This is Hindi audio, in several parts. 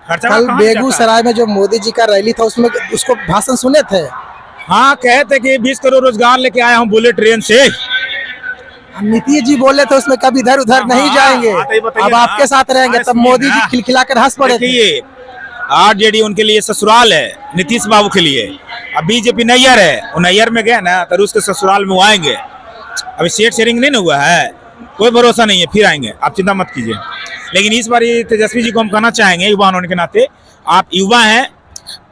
कल बेगूसराय में जो मोदी जी का रैली था उसमें उसको भाषण सुने थे। हाँ, कहे थे कि 20 करोड़ रोजगार लेके आया हूँ बुलेट ट्रेन से। नीतीश जी बोले थे उसमें कभी इधर उधर नहीं जाएंगे, अब आपके साथ रहेंगे, तब मोदी जी खिलखिलाकर हंस पड़े थे। आरजेडी उनके लिए ससुराल है, नीतीश बाबू के लिए। अब बीजेपी नैयर है, वो नैयर में गए ना तो उसके ससुराल में वो आएंगे। अभी सीट शेयरिंग नहीं ना हुआ है, कोई भरोसा नहीं है, फिर आएंगे, आप चिंता मत कीजिए। लेकिन इस बार तेजस्वी जी को हम कहना चाहेंगे युवा होने के नाते, आप युवा हैं,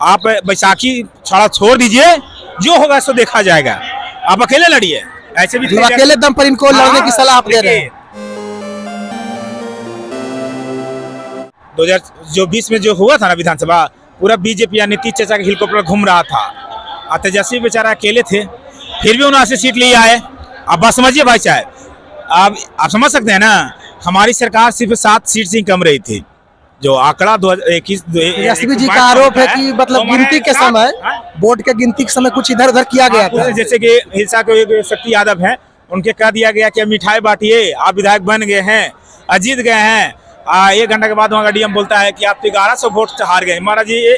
आप बैसाखी छाड़ा छोड़ दीजिए, जो होगा सो देखा जाएगा। आप अकेले लड़िए, ऐसे भी अकेले दम पर इनको लड़ने की सलाह आप दे रहे हैं। 2020 में जो हुआ था ना विधानसभा, पूरा बीजेपी या नीतीश चाचा के हेलीकॉप्टर घूम रहा था, और तेजस्वी बेचारा अकेले थे, फिर भी उन्होंने सीट ले आए। अब बात समझिए भाई साहब, अब आप समझ सकते हैं ना, हमारी सरकार सिर्फ 7 सीट से कम रही थी। जो आंकड़ा 2021 तेजस्वी जी का आरोप है कि मतलब गिनती के समय, वोट के गिनती के समय कुछ इधर उधर किया गया था। जैसे कि हिलसा के शक्ति यादव हैं, उनके कह दिया गया कि मिठाई बांटिए, आप विधायक बन गए हैं, जीत गए हैं। 1 घंटे के बाद वहाँ का डीएम बोलता है कि आप तो 1100 वोट से हार गए। महाराज जी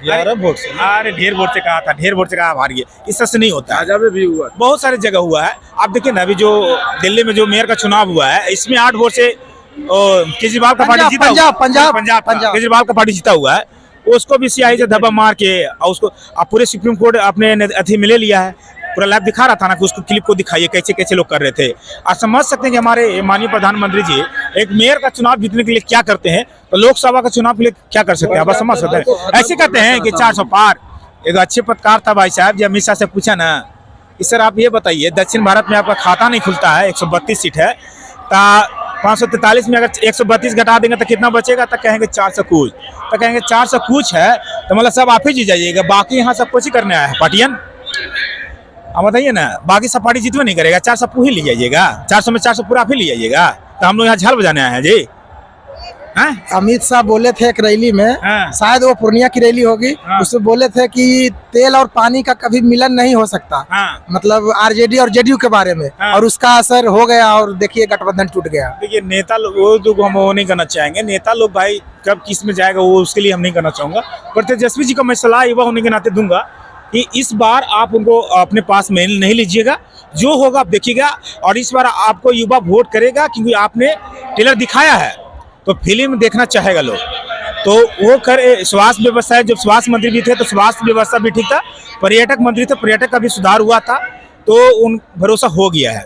11 वोट से, अरे ढेर वोट से कहा था, ढेर वोट से कहा हार गए, इस से नहीं होता है। भी हुआ, बहुत सारी जगह हुआ है। आप देखिए ना, अभी जो दिल्ली में जो मेयर का चुनाव हुआ है, इसमें 8 वोट से केजरीवाल का पार्टी जीता, पंजाब केजरीवाल का पार्टी जीता हुआ है। उसको भी सियाही से धब्बा मार के और उसको पूरे सुप्रीम कोर्ट अपने अथी में ले लिया है। पूरा लाइव दिखा रहा था ना कि उसको क्लिप को दिखाइए कैसे कैसे लोग कर रहे थे। आप समझ सकते हैं कि हमारे माननीय प्रधानमंत्री जी एक मेयर का चुनाव जीतने के लिए क्या करते हैं, तो लोकसभा का चुनाव के लिए क्या कर सकते हैं, आप समझ सकते हैं। ऐसे कहते हैं कि 400 पार। एक अच्छे पत्रकार था भाई साहब, जब अमित शाह से पूछा ना कि सर आप ये बताइए, दक्षिण भारत में आपका खाता नहीं खुलता है, 132 सीट है, 543 में अगर 132 घटा देंगे तो कितना बचेगा, तो कहेंगे 400 कुछ, तो कहेंगे 400 कुछ है, तो मतलब सब आप ही जीत जाइएगा, बाकी यहाँ सब कुछ ही करने आया है पार्टियन। आप बताइए ना, बाकी सब पार्टी जीतवे नहीं करेगा, 400 ही ले जाइएगा, 400 में 400 पूरा आप ही ले जाइएगा, तो हम लोग यहाँ झाल बजाने आए हैं जी। अमित शाह बोले थे एक रैली में, शायद वो पूर्णिया की रैली होगी, उसमें बोले थे कि तेल और पानी का कभी मिलन नहीं हो सकता, मतलब आरजेडी और जेडीयू के बारे में, और उसका असर हो गया और देखिए गठबंधन टूट गया। देखिए नेता लोग वो तो हम वो नहीं करना चाहेंगे, नेता लोग भाई कब किस में जाएगा वो उसके लिए हम नहीं करना चाहूंगा। पर तेजस्वी जी को मैं सलाह युवा होने के नाते दूंगा कि इस बार आप उनको अपने पास में नहीं लीजिएगा, जो होगा आप देखिएगा, और इस बार आपको युवा वोट करेगा क्योंकि आपने ट्रेलर दिखाया है, तो फिल्म देखना चाहेगा लोग, तो वो कर। स्वास्थ्य व्यवस्था है, जब स्वास्थ्य मंत्री भी थे तो स्वास्थ्य व्यवस्था भी ठीक था, पर्यटक मंत्री थे, पर्यटक का भी सुधार हुआ था, तो उन भरोसा हो गया है।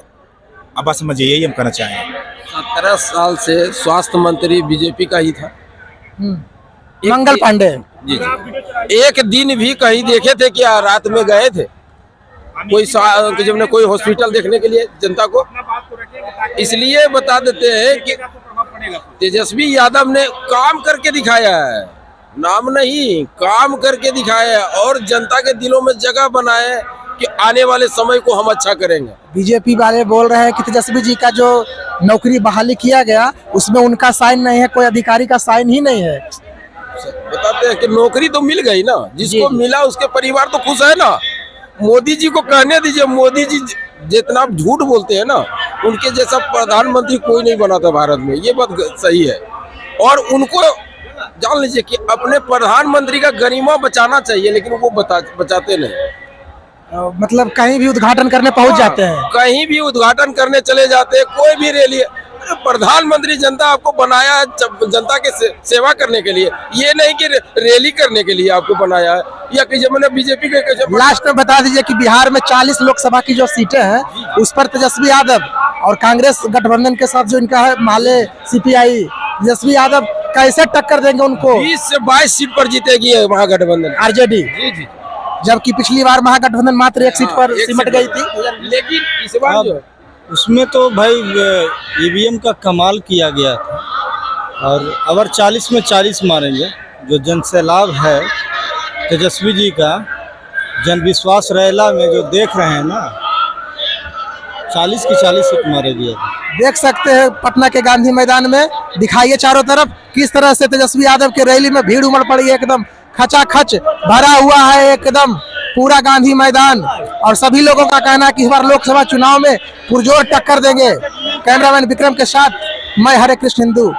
अब बात समझिए, यही हम कहना चाहेंगे। 17 साल से स्वास्थ्य मंत्री बीजेपी का ही था, मंगल पांडे जी। एक दिन भी कहीं देखे थे क्या? रात में गए थे कोई जब ने कोई हॉस्पिटल देखने के लिए जनता को? इसलिए बता देते हैं कि तेजस्वी यादव ने काम करके दिखाया है, नाम नहीं, काम करके दिखाया है, और जनता के दिलों में जगह बनाए कि आने वाले समय को हम अच्छा करेंगे। बीजेपी वाले बोल रहे हैं कि तेजस्वी जी का जो नौकरी बहाली किया गया उसमें उनका साइन नहीं है, कोई अधिकारी का साइन ही नहीं है। बताते हैं कि नौकरी तो मिल गई ना, जिसको मिला उसके परिवार तो खुश है ना। मोदी जी को कहने दीजिए, मोदी जी जितना झूठ बोलते हैं ना, उनके जैसा प्रधानमंत्री कोई नहीं बना था भारत में, ये बात सही है। और उनको जान लीजिए कि अपने प्रधानमंत्री का गरिमा बचाना चाहिए, लेकिन वो बचाते नहीं। मतलब कहीं भी उद्घाटन करने पहुंच जाते हैं, कहीं भी उद्घाटन करने चले जाते हैं, कोई भी रैली। प्रधानमंत्री जनता आपको बनाया है जनता के सेवा करने के लिए, ये नहीं कि रैली करने के लिए आपको बनाया है, या कि जब मैंने बीजेपी के। लास्ट में बता दीजिए कि बिहार में 40 लोकसभा की जो सीटें हैं उस पर तेजस्वी यादव और कांग्रेस गठबंधन के साथ जो इनका है माले सीपीआई, तेजस्वी यादव कैसे टक्कर देंगे उनको? 20 से 22 सीट पर जीतेगी महागठबंधन आरजेडी, जबकि पिछली बार महागठबंधन मात्र 1 सीट पर सिमट गई थी। लेकिन इस बार जो उसमें तो भाई ईवीएम का कमाल किया गया था, और अगर 40 में 40 मारेंगे, जो जन सैलाब है तेजस्वी जी का, जन विश्वास रैला में जो देख रहे हैं ना, 40 की 40 सीट मारेगी। देख सकते हैं पटना के गांधी मैदान में, दिखाइए चारों तरफ किस तरह से तेजस्वी यादव के रैली में भीड़ उमड़ पड़ी है, एकदम खचाखच भरा हुआ है एकदम पूरा गांधी मैदान, और सभी लोगों का कहना है कि इस बार लोकसभा चुनाव में पुरजोर टक्कर देंगे। कैमरामैन विक्रम के साथ मैं हरे कृष्ण हिंदू।